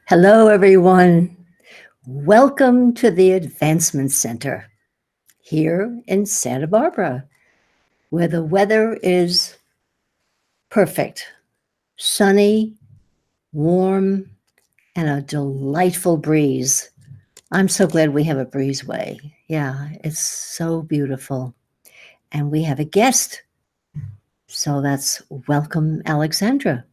Hello, everyone. Welcome to the Advancement Center here in Santa Barbara, where the weather is perfect, sunny, warm, and a delightful breeze. I'm so glad we have a breezeway. Yeah, it's so beautiful. And we have a guest. So that's welcome, Alexandra.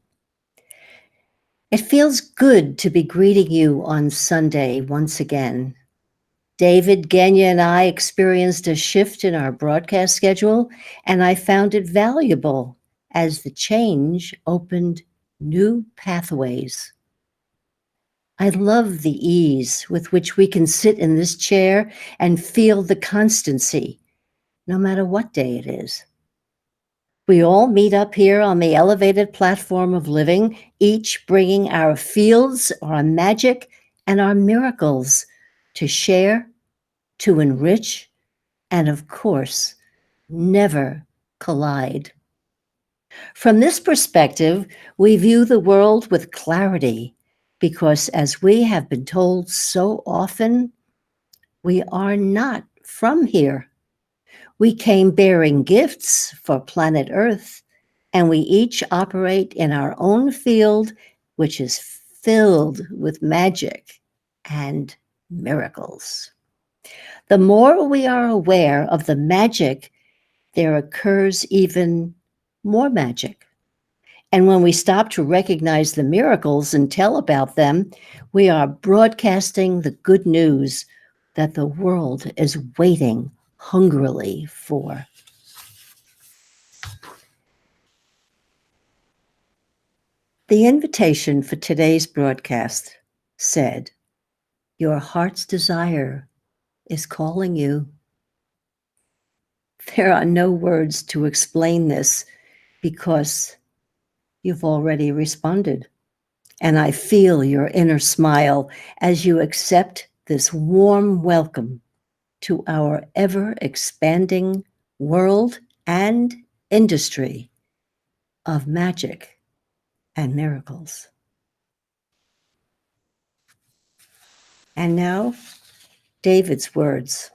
It feels good to be greeting you on Sunday once again. David, Genya, and I experienced a shift in our broadcast schedule, and I found it valuable as the change opened new pathways. I love the ease with which we can sit in this chair and feel the constancy, no matter what day it is. We all meet up here on the elevated platform of living, each bringing our fields, our magic, and our miracles to share, to enrich, and of course, never collide. From this perspective, we view the world with clarity because, as we have been told so often, we are not from here. We came bearing gifts for planet Earth, and we each operate in our own field, which is filled with magic and miracles. The more we are aware of the magic, there occurs even more magic. And when we stop to recognize the miracles and tell about them, we are broadcasting the good news that the world is waiting hungrily for. The invitation for today's broadcast said, "Your heart's desire is calling you." There are no words to explain this because you've already responded. And I feel your inner smile as you accept this warm welcome to our ever expanding world and industry of magic and miracles. And now, David's words.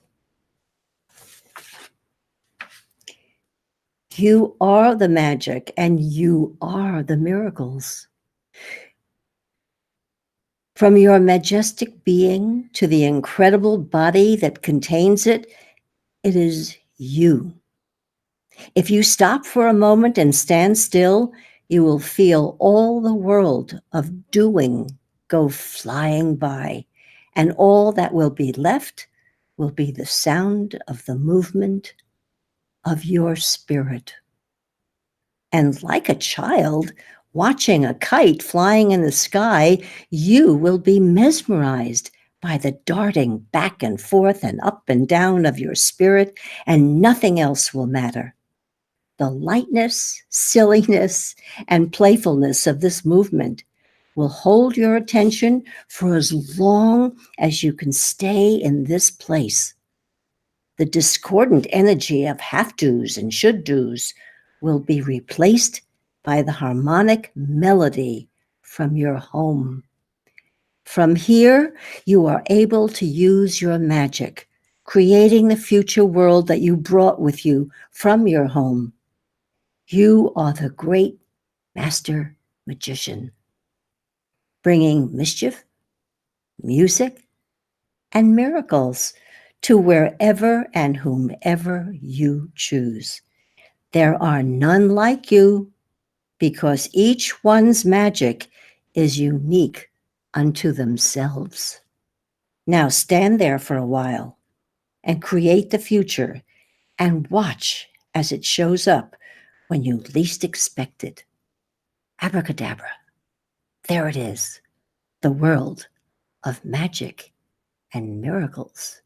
You are the magic and you are the miracles. From your majestic being to the incredible body that contains it, it is you. If you stop for a moment and stand still, you will feel all the world of doing go flying by, and all that will be left will be the sound of the movement of your spirit. And like a child watching a kite flying in the sky, you will be mesmerized by the darting back and forth and up and down of your spirit, and nothing else will matter. The lightness, silliness, and playfulness of this movement will hold your attention for as long as you can stay in this place. The discordant energy of have-tos and should-dos will be replaced by the harmonic melody from your home. From here, you are able to use your magic, creating the future world that you brought with you from your home. You are the great master magician, bringing mischief, music, and miracles to wherever and whomever you choose. There are none like you because each one's magic is unique unto themselves. Now stand there for a while and create the future and watch as it shows up when you least expect it. Abracadabra. There it is, the world of magic and miracles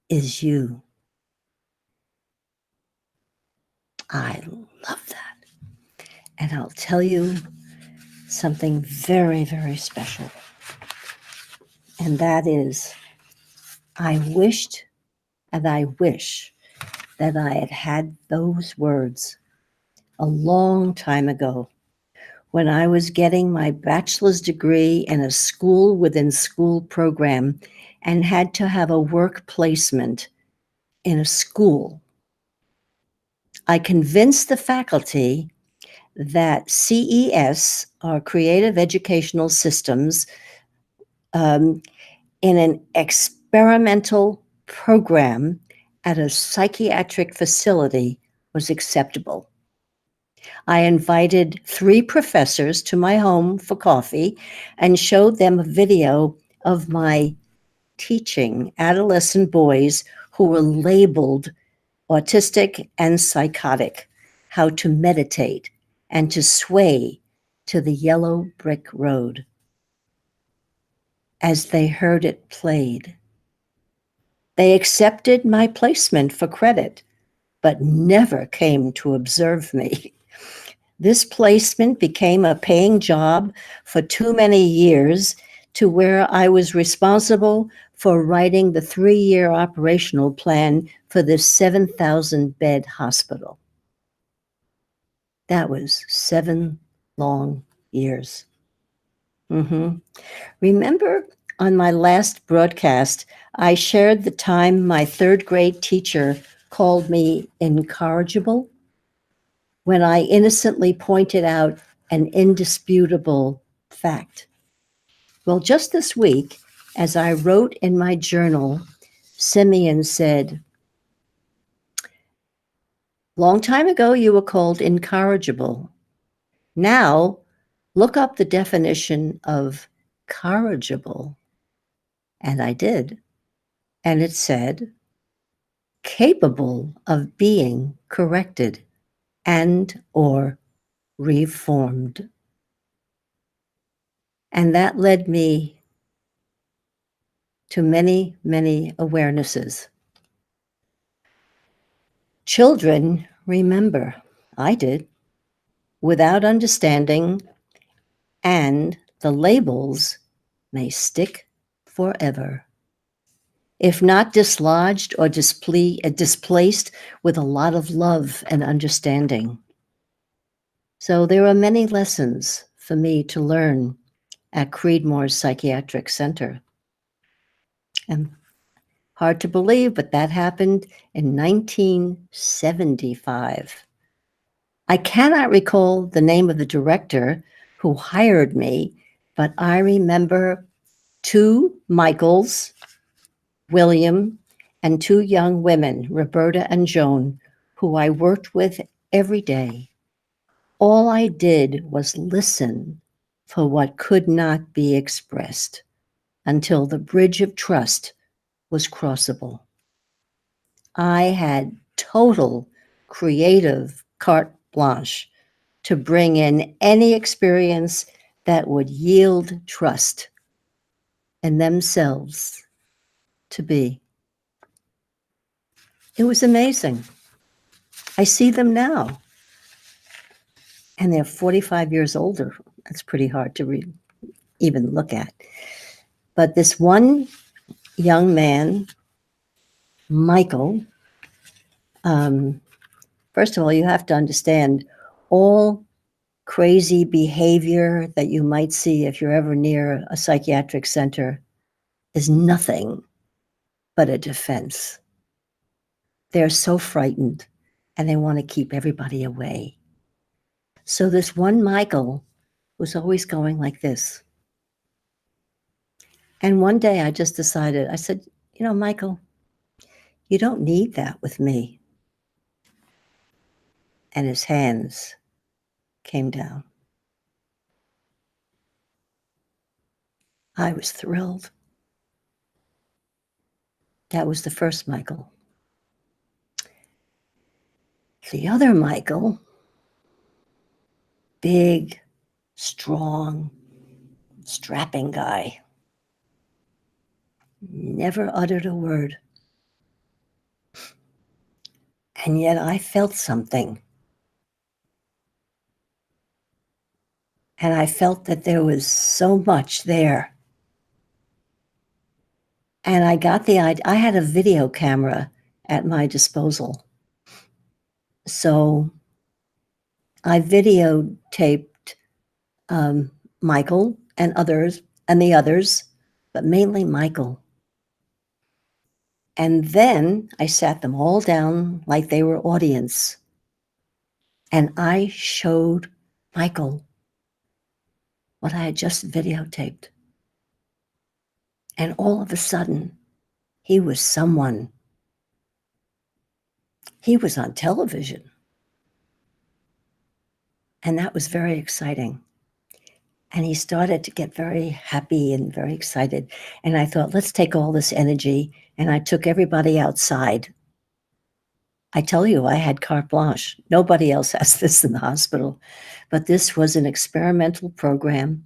is you. I love that. And I'll tell you something very, very special. And that is, I wished and I wish that I had had those words a long time ago when I was getting my bachelor's degree in a school within school program and had to have a work placement in a school. I convinced the faculty that CES, or Creative Educational Systems, in an experimental program at a psychiatric facility was acceptable. I invited 3 professors to my home for coffee and showed them a video of my teaching adolescent boys who were labeled autistic and psychotic, how to meditate and to sway to the yellow brick road. As they heard it played, they accepted my placement for credit, but never came to observe me. This placement became a paying job for too many years, to where I was responsible for writing the 3-year operational plan for this 7,000-bed hospital. That was 7 long years. Remember on my last broadcast, I shared the time my 3rd grade teacher called me incorrigible when I innocently pointed out an indisputable fact. Well, just this week, as I wrote in my journal, Simeon said, "Long time ago, you were called incorrigible. Now, look up the definition of corrigible." And I did. And it said, capable of being corrected and or reformed. And that led me to many, many awarenesses. Children remember, I did, without understanding, and the labels may stick forever. If not dislodged or displaced with a lot of love and understanding. So there are many lessons for me to learn at Creedmoor Psychiatric Center. And hard to believe, but that happened in 1975. I cannot recall the name of the director who hired me, but I remember 2 Michaels, William, and 2 young women, Roberta and Joan, who I worked with every day. All I did was listen for what could not be expressed until the bridge of trust was crossable. I had total creative carte blanche to bring in any experience that would yield trust in themselves to be. It was amazing. I see them now, and they're 45 years older. That's pretty hard to even look at. But this one young man, Michael, first of all, you have to understand all crazy behavior that you might see if you're ever near a psychiatric center is nothing but a defense. They're so frightened and they want to keep everybody away. So this one Michael was always going like this. And one day I just decided, I said, you know, Michael, you don't need that with me. And his hands came down. I was thrilled. That was the first Michael. The other Michael, big, strong, strapping guy, never uttered a word. And yet I felt something. And I felt that there was so much there. And I got the idea. I had a video camera at my disposal. So I videotaped Michael and others, and the others, but mainly Michael. And then I sat them all down like they were audience. And I showed Michael what I had just videotaped. And all of a sudden, he was someone. He was on television. And that was very exciting. And he started to get very happy and very excited. And I thought, let's take all this energy. And I took everybody outside. I tell you, I had carte blanche. Nobody else has this in the hospital. But this was an experimental program,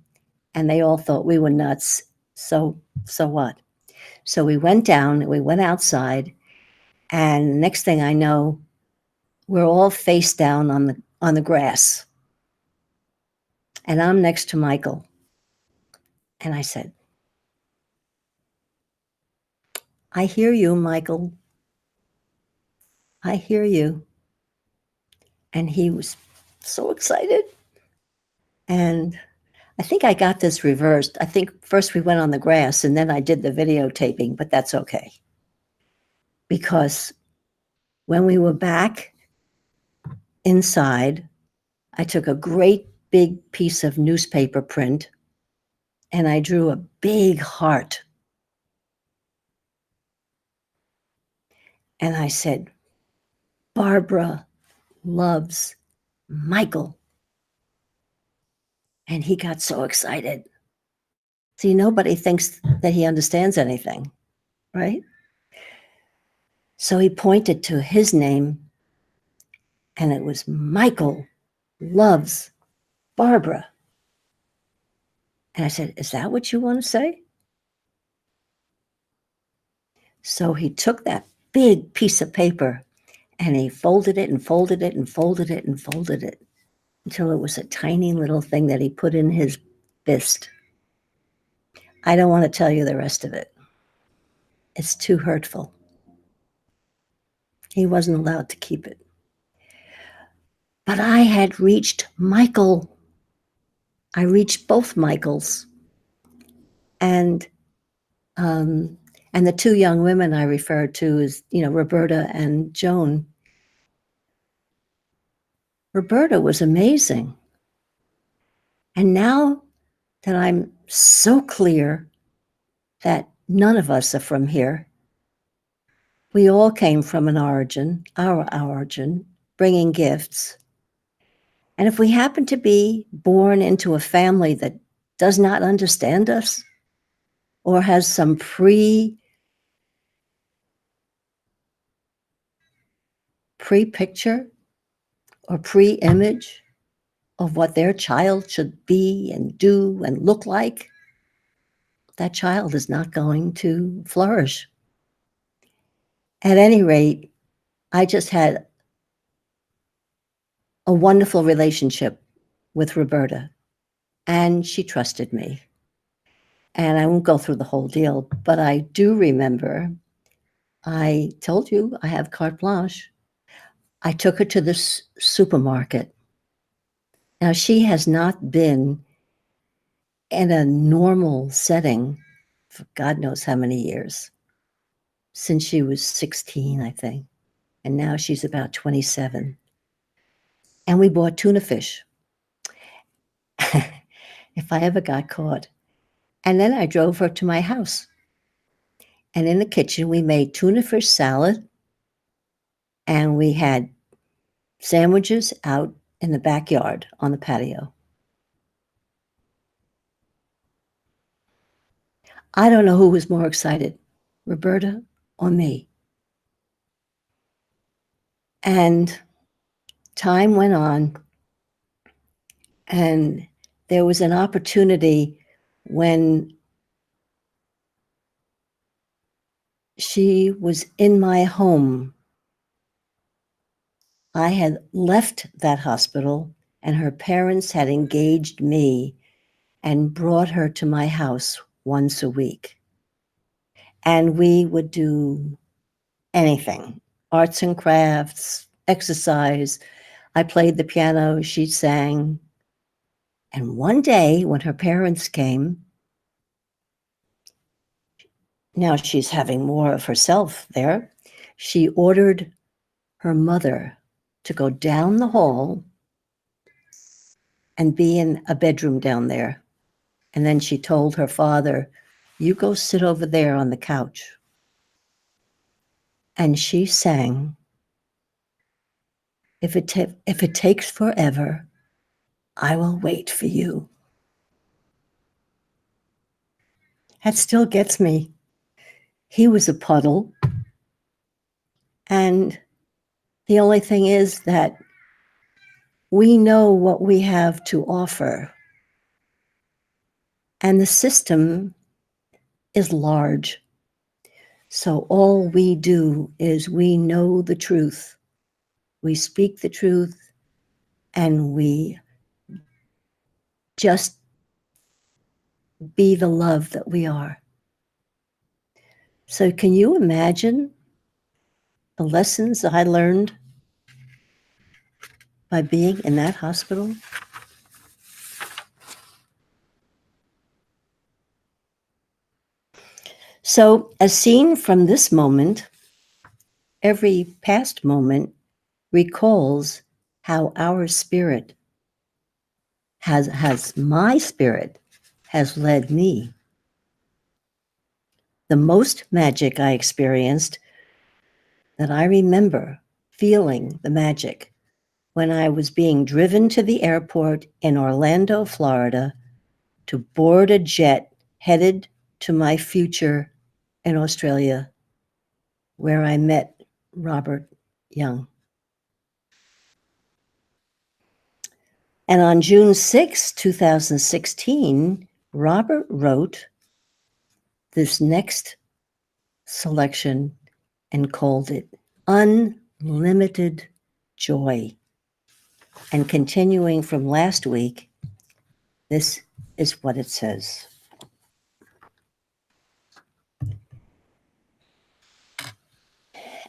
and they all thought we were nuts. So what? So we went down, we went outside, and next thing I know, we're all face down on the grass. And I'm next to Michael. And I said, I hear you, Michael. I hear you. And he was so excited. And I think I got this reversed. I think first we went on the grass and then I did the videotaping, but that's okay. Because when we were back inside, I took a great big piece of newspaper print and I drew a big heart. And I said, Barbara loves Michael. And he got so excited. See, nobody thinks that he understands anything, right? So he pointed to his name, and it was Michael loves Barbara. And I said, is that what you want to say? So he took that big piece of paper and he folded it and folded it and folded it and folded it until it was a tiny little thing that he put in his fist. I don't want to tell you the rest of it. It's too hurtful. He wasn't allowed to keep it. But I had reached Michael. I reached both Michaels. And the two young women I referred to as, Roberta and Joan. Roberta was amazing. And now that I'm so clear that none of us are from here, we all came from an origin, our origin, bringing gifts. And if we happen to be born into a family that does not understand us or has some pre-picture or pre-image of what their child should be and do and look like, that child is not going to flourish. At any rate, I just had a wonderful relationship with Roberta, and she trusted me. And I won't go through the whole deal, but I do remember, I told you I have carte blanche. I took her to the supermarket. Now, she has not been in a normal setting for God knows how many years, since she was 16, I think. And now she's about 27. And we bought tuna fish. If I ever got caught. And then I drove her to my house. And in the kitchen, we made tuna fish salad. And we had sandwiches out in the backyard on the patio. I don't know who was more excited, Roberta or me. And time went on, and there was an opportunity when she was in my home. I had left that hospital, and her parents had engaged me and brought her to my house once a week. And we would do anything, arts and crafts, exercise. I played the piano, she sang. And one day when her parents came, now she's having more of herself there, she ordered her mother to go down the hall and be in a bedroom down there. And then she told her father, "You go sit over there on the couch." And she sang, if it takes forever, I will wait for you." That still gets me. He was a puddle. And the only thing is that we know what we have to offer. And the system is large. So all we do is we know the truth. We speak the truth, and we just be the love that we are. So can you imagine the lessons I learned by being in that hospital? So, as seen from this moment, every past moment recalls how our spirit my spirit has led me. The most magic I experienced, that I remember feeling the magic, when I was being driven to the airport in Orlando, Florida, to board a jet headed to my future in Australia, where I met Robert Young. And on June 6, 2016, Robert wrote this next selection and called it Unlimited Joy. And continuing from last week, this is what it says.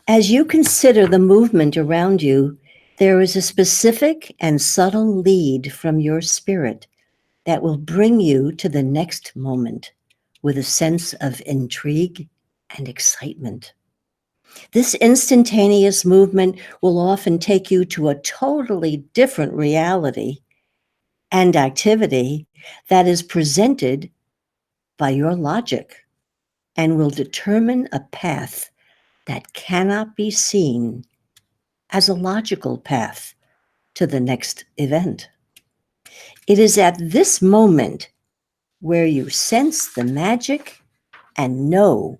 As you consider the movement around you, there is a specific and subtle lead from your spirit that will bring you to the next moment with a sense of intrigue and excitement. This instantaneous movement will often take you to a totally different reality and activity that is presented by your logic and will determine a path that cannot be seen as a logical path to the next event. It is at this moment where you sense the magic and know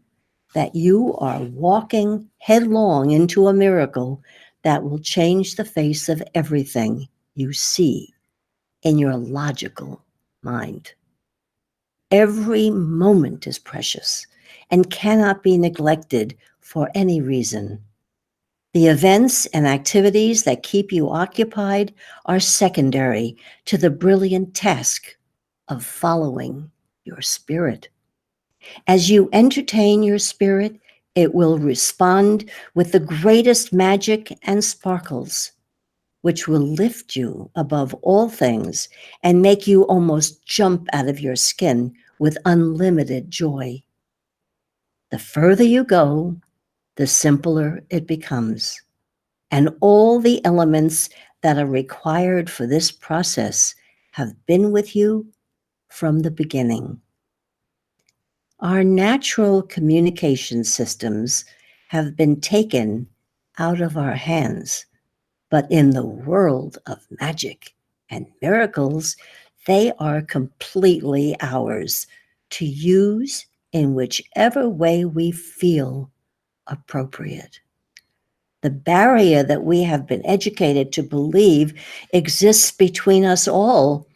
that you are walking headlong into a miracle that will change the face of everything you see in your logical mind. Every moment is precious and cannot be neglected for any reason. The events and activities that keep you occupied are secondary to the brilliant task of following your spirit. As you entertain your spirit, it will respond with the greatest magic and sparkles, which will lift you above all things and make you almost jump out of your skin with unlimited joy. The further you go, the simpler it becomes. And all the elements that are required for this process have been with you from the beginning. Our natural communication systems have been taken out of our hands, but in the world of magic and miracles, they are completely ours to use in whichever way we feel appropriate. The barrier that we have been educated to believe exists between us all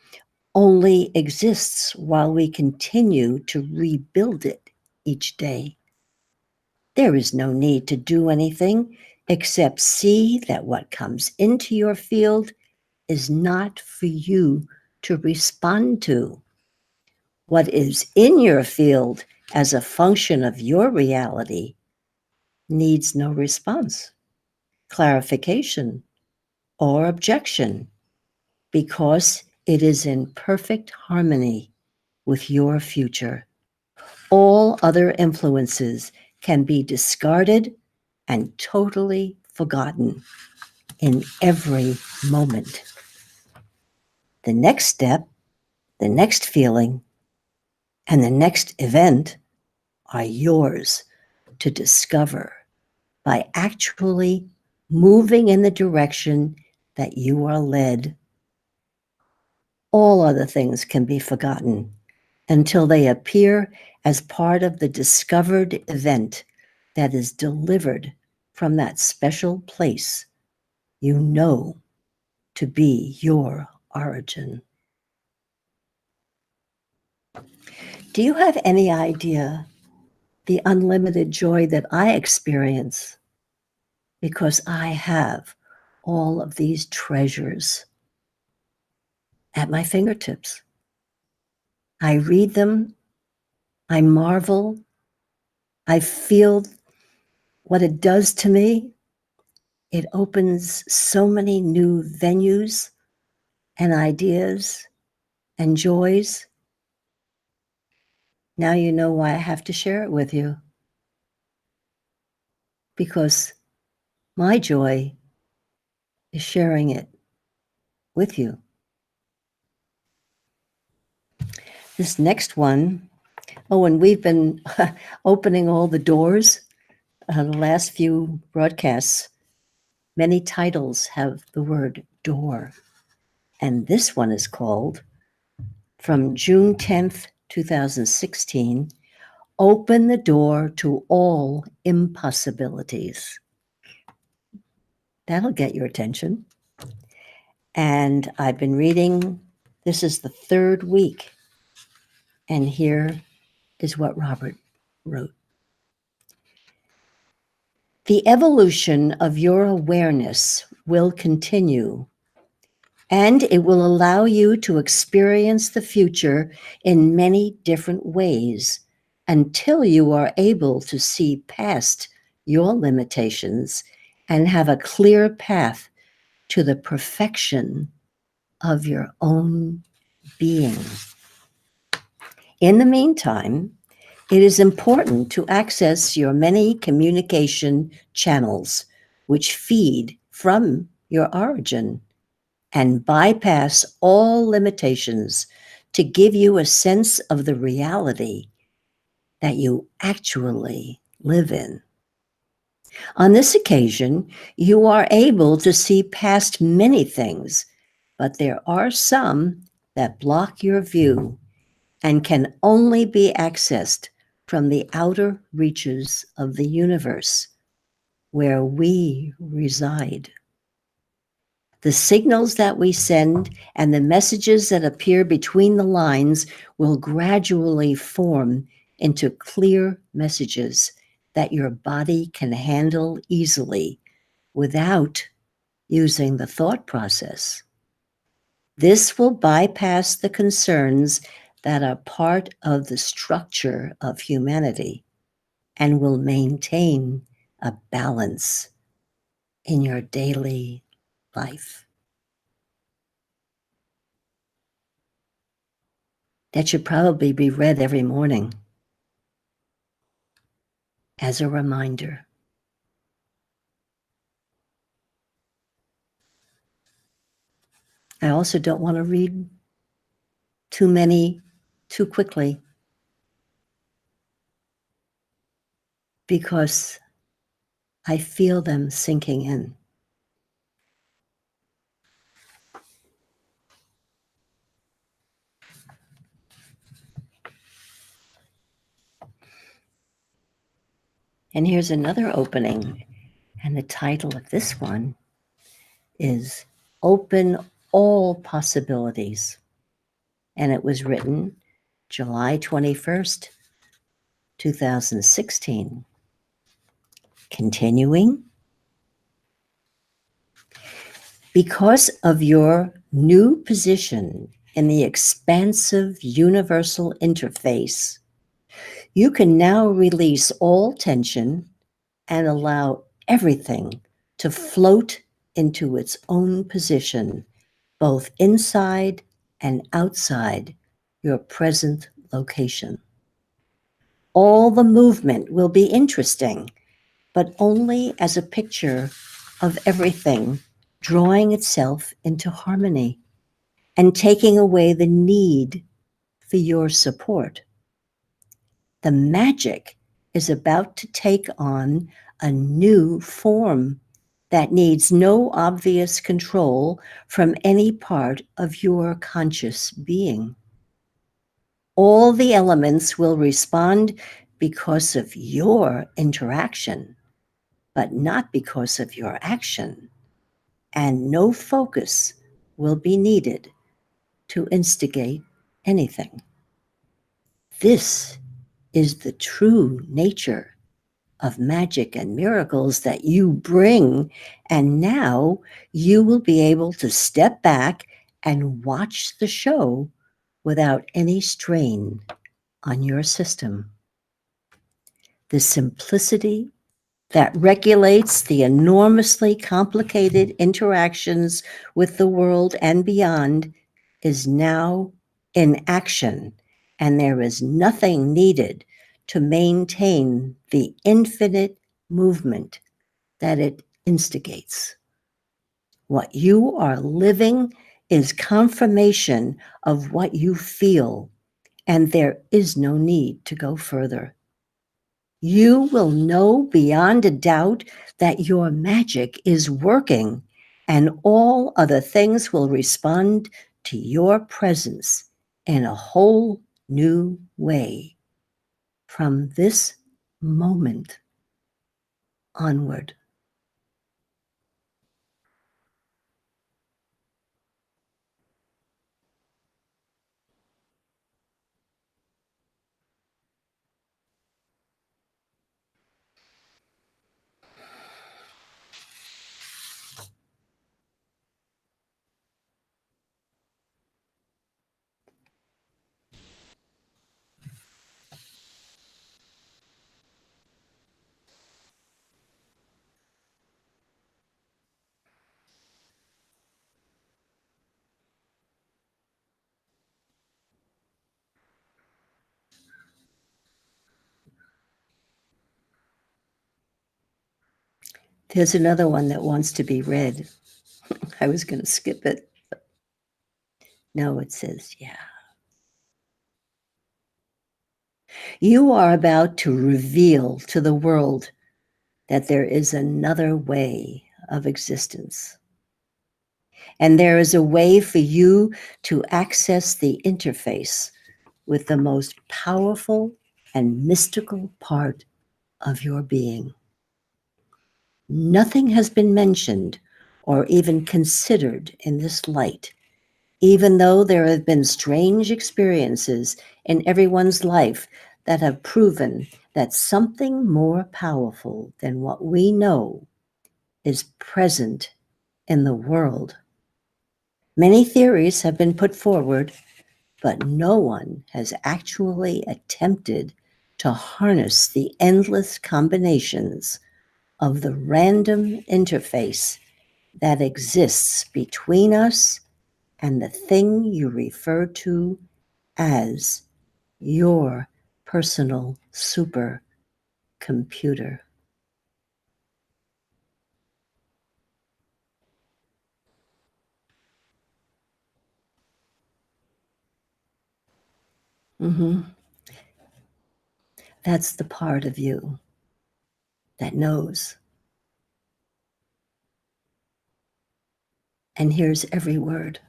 only exists while we continue to rebuild it each day. There is no need to do anything except see that what comes into your field is not for you to respond to. What is in your field as a function of your reality needs no response, clarification, or objection, because It is in perfect harmony with your future. All other influences can be discarded and totally forgotten in every moment. The next step, the next feeling, and the next event are yours to discover by actually moving in the direction that you are led. All other things can be forgotten until they appear as part of the discovered event that is delivered from that special place you know to be your origin. Do you have any idea the unlimited joy that I experience because I have all of these treasures at my fingertips? I read them, I marvel, I feel what it does to me. It opens so many new venues and ideas and joys. Now you know why I have to share it with you. Because my joy is sharing it with you. This next one, oh, and we've been opening all the doors. The last few broadcasts, many titles have the word door. And this one is called, from June 10th, 2016, Open the Door to All Impossibilities. That'll get your attention. And I've been reading, this is the third week. And here is what Robert wrote. The evolution of your awareness will continue, and it will allow you to experience the future in many different ways until you are able to see past your limitations and have a clear path to the perfection of your own being. In the meantime, it is important to access your many communication channels which feed from your origin and bypass all limitations to give you a sense of the reality that you actually live in. On this occasion, you are able to see past many things, but there are some that block your view and can only be accessed from the outer reaches of the universe, where we reside. The signals that we send and the messages that appear between the lines will gradually form into clear messages that your body can handle easily without using the thought process. This will bypass the concerns that are part of the structure of humanity and will maintain a balance in your daily life. That should probably be read every morning as a reminder. I also don't want to read too many too quickly, because I feel them sinking in. And here's another opening, and the title of this one is Open All Possibilities. And it was written July 21st, 2016. Continuing, because of your new position in the expansive universal interface, you can now release all tension and allow everything to float into its own position, both inside and outside your present location. All the movement will be interesting, but only as a picture of everything drawing itself into harmony and taking away the need for your support. The magic is about to take on a new form that needs no obvious control from any part of your conscious being. All the elements will respond because of your interaction, but not because of your action, and no focus will be needed to instigate anything. This is the true nature of magic and miracles that you bring, and now you will be able to step back and watch the show without any strain on your system. The simplicity that regulates the enormously complicated interactions with the world and beyond is now in action, and there is nothing needed to maintain the infinite movement that it instigates. What you are living is confirmation of what you feel, and there is no need to go further. You will know beyond a doubt that your magic is working, and all other things will respond to your presence in a whole new way from this moment onward. There's another one that wants to be read. I was going to skip it. No, it says, yeah. You are about to reveal to the world that there is another way of existence. And there is a way for you to access the interface with the most powerful and mystical part of your being. Nothing has been mentioned or even considered in this light, even though there have been strange experiences in everyone's life that have proven that something more powerful than what we know is present in the world. Many theories have been put forward, but no one has actually attempted to harness the endless combinations of the random interface that exists between us and the thing you refer to as your personal supercomputer. Mhm. That's the part of you that knows and hears every word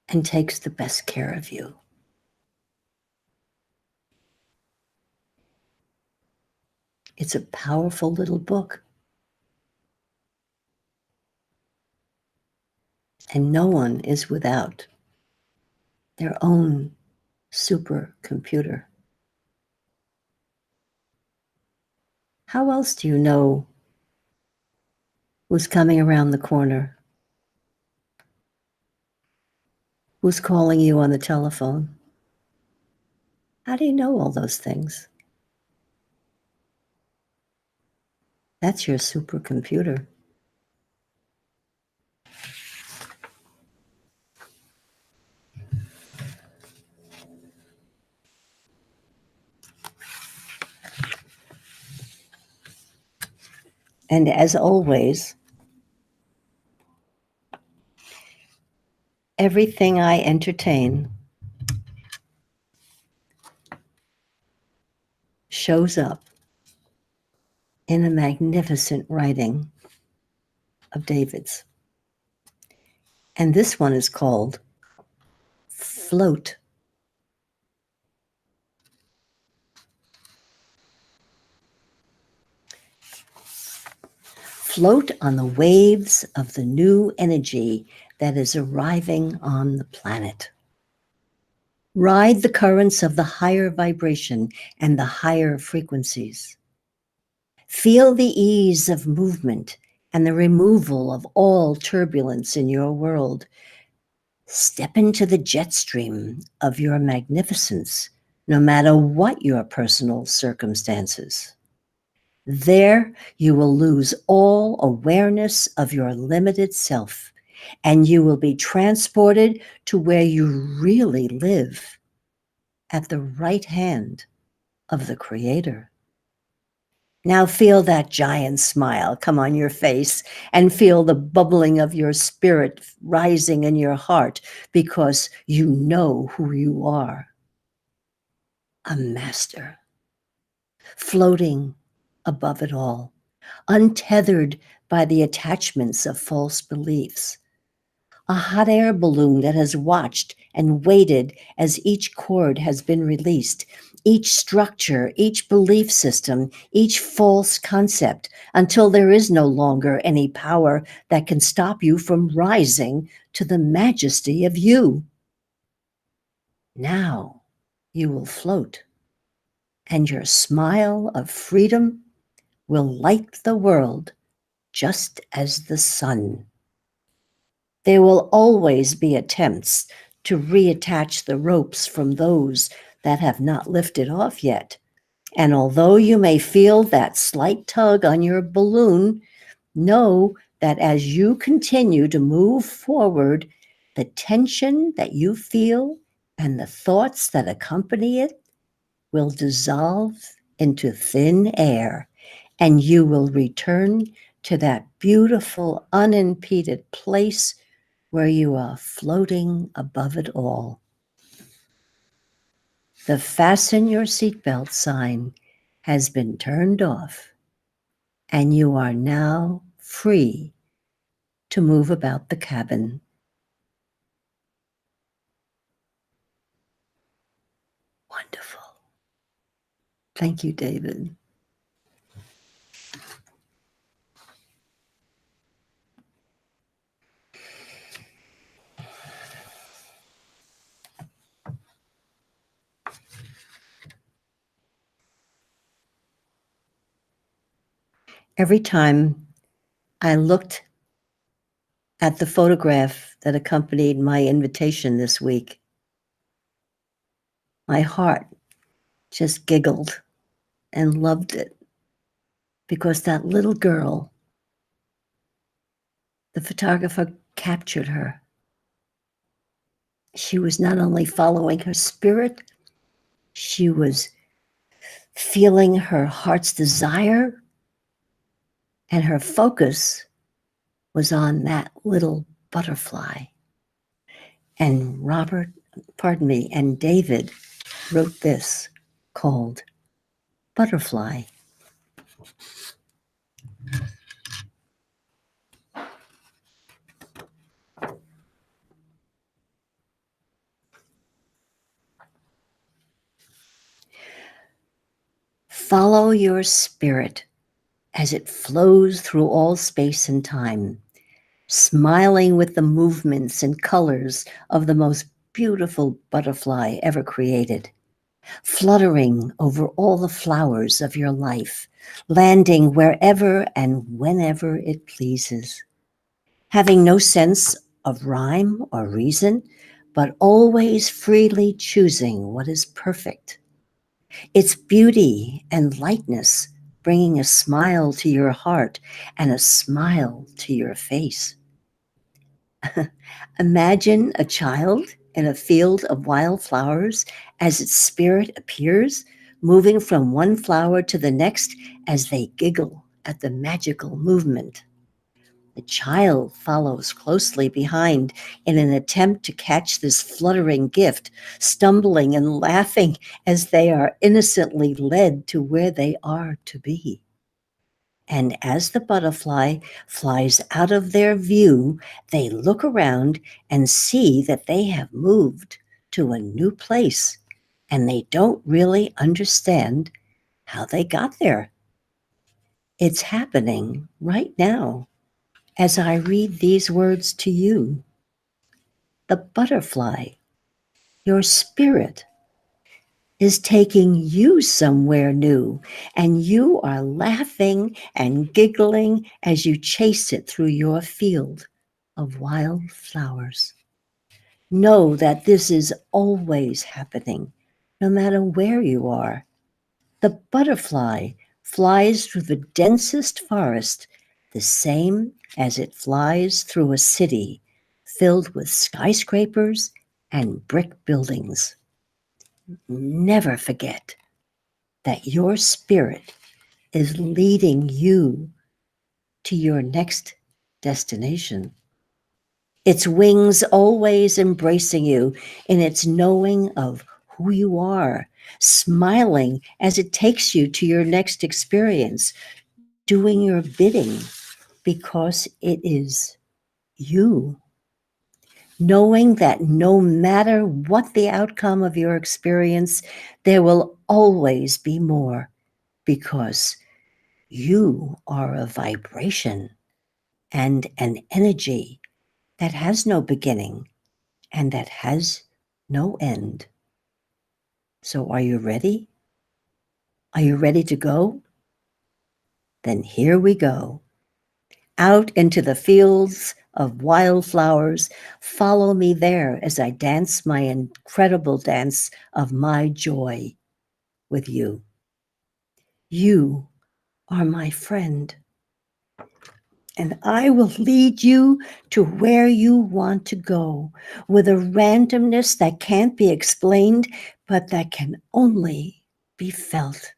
and takes the best care of you. It's a powerful little book, and no one is without their own supercomputer. How else do you know who's coming around the corner? Who's calling you on the telephone? How do you know all those things? That's your supercomputer. And as always, everything I entertain shows up in a magnificent writing of David's. And this one is called Float. Float on the waves of the new energy that is arriving on the planet. Ride the currents of the higher vibration and the higher frequencies. Feel the ease of movement and the removal of all turbulence in your world. Step into the jet stream of your magnificence, no matter what your personal circumstances. There, you will lose all awareness of your limited self, and you will be transported to where you really live, at the right hand of the Creator. Now feel that giant smile come on your face and feel the bubbling of your spirit rising in your heart because you know who you are. A master, floating above it all, untethered by the attachments of false beliefs. A hot air balloon that has watched and waited as each cord has been released, each structure, each belief system, each false concept, until there is no longer any power that can stop you from rising to the majesty of you. Now you will float, and your smile of freedom will light the world just as the sun. There will always be attempts to reattach the ropes from those that have not lifted off yet. And although you may feel that slight tug on your balloon, know that as you continue to move forward, the tension that you feel and the thoughts that accompany it will dissolve into thin air, and you will return to that beautiful, unimpeded place where you are floating above it all. The fasten your seatbelt sign has been turned off, and you are now free to move about the cabin. Wonderful. Thank you, David. Every time I looked at the photograph that accompanied my invitation this week, my heart just giggled and loved it, because that little girl, the photographer captured her. She was not only following her spirit, she was feeling her heart's desire, and her focus was on that little butterfly. And and David wrote this called Butterfly. Follow your spirit as it flows through all space and time, smiling with the movements and colors of the most beautiful butterfly ever created, fluttering over all the flowers of your life, landing wherever and whenever it pleases, having no sense of rhyme or reason, but always freely choosing what is perfect. Its beauty and lightness bringing a smile to your heart and a smile to your face. Imagine a child in a field of wildflowers as its spirit appears, moving from one flower to the next as they giggle at the magical movement. The child follows closely behind in an attempt to catch this fluttering gift, stumbling and laughing as they are innocently led to where they are to be. And as the butterfly flies out of their view, they look around and see that they have moved to a new place, and they don't really understand how they got there. It's happening right now as I read these words to you. The butterfly, your spirit, is taking you somewhere new, and you are laughing and giggling as you chase it through your field of wild flowers. Know that this is always happening, no matter where you are. The butterfly flies through the densest forest, the same as it flies through a city filled with skyscrapers and brick buildings. Never forget that your spirit is leading you to your next destination. Its wings always embracing you in its knowing of who you are, smiling as it takes you to your next experience, doing your bidding because it is you. Knowing that no matter what the outcome of your experience, there will always be more because you are a vibration and an energy that has no beginning and that has no end. So, are you ready? Are you ready to go? Then here we go. Out into the fields of wildflowers. Follow me there as I dance my incredible dance of my joy with you. You are my friend, and I will lead you to where you want to go with a randomness that can't be explained, but that can only be felt.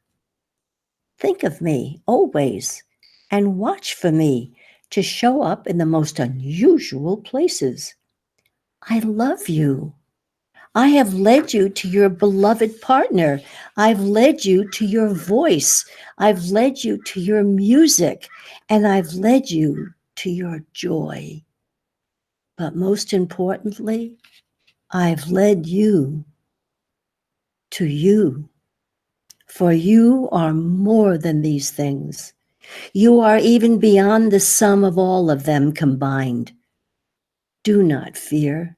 Think of me always and watch for me to show up in the most unusual places. I love you. I have led you to your beloved partner. I've led you to your voice. I've led you to your music. And I've led you to your joy. But most importantly, I've led you to you. For you are more than these things. You are even beyond the sum of all of them combined. Do not fear,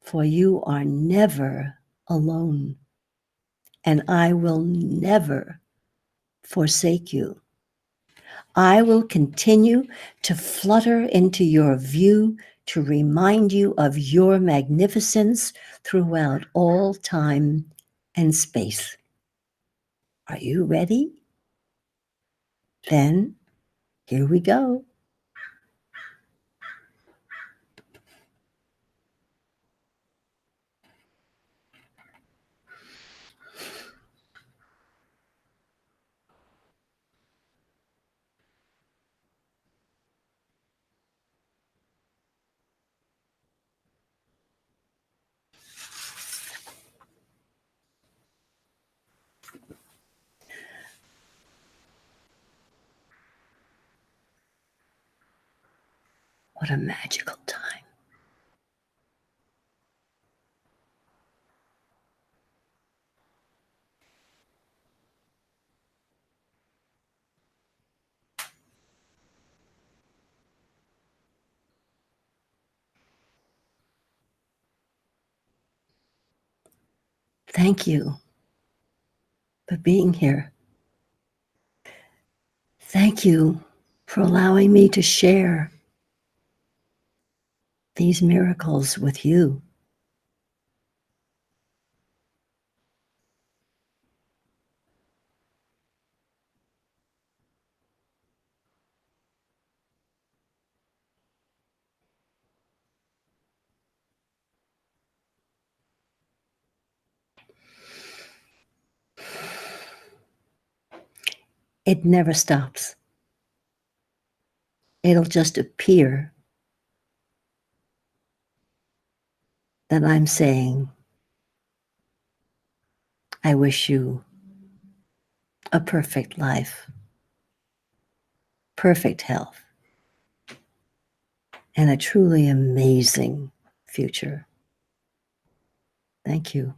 for you are never alone, and I will never forsake you. I will continue to flutter into your view to remind you of your magnificence throughout all time and space. Are you ready? Then here we go. What a magical time. Thank you for being here. Thank you for allowing me to share these miracles with you. It never stops. it'll just appear that I'm saying, I wish you a perfect life, perfect health, and a truly amazing future. Thank you.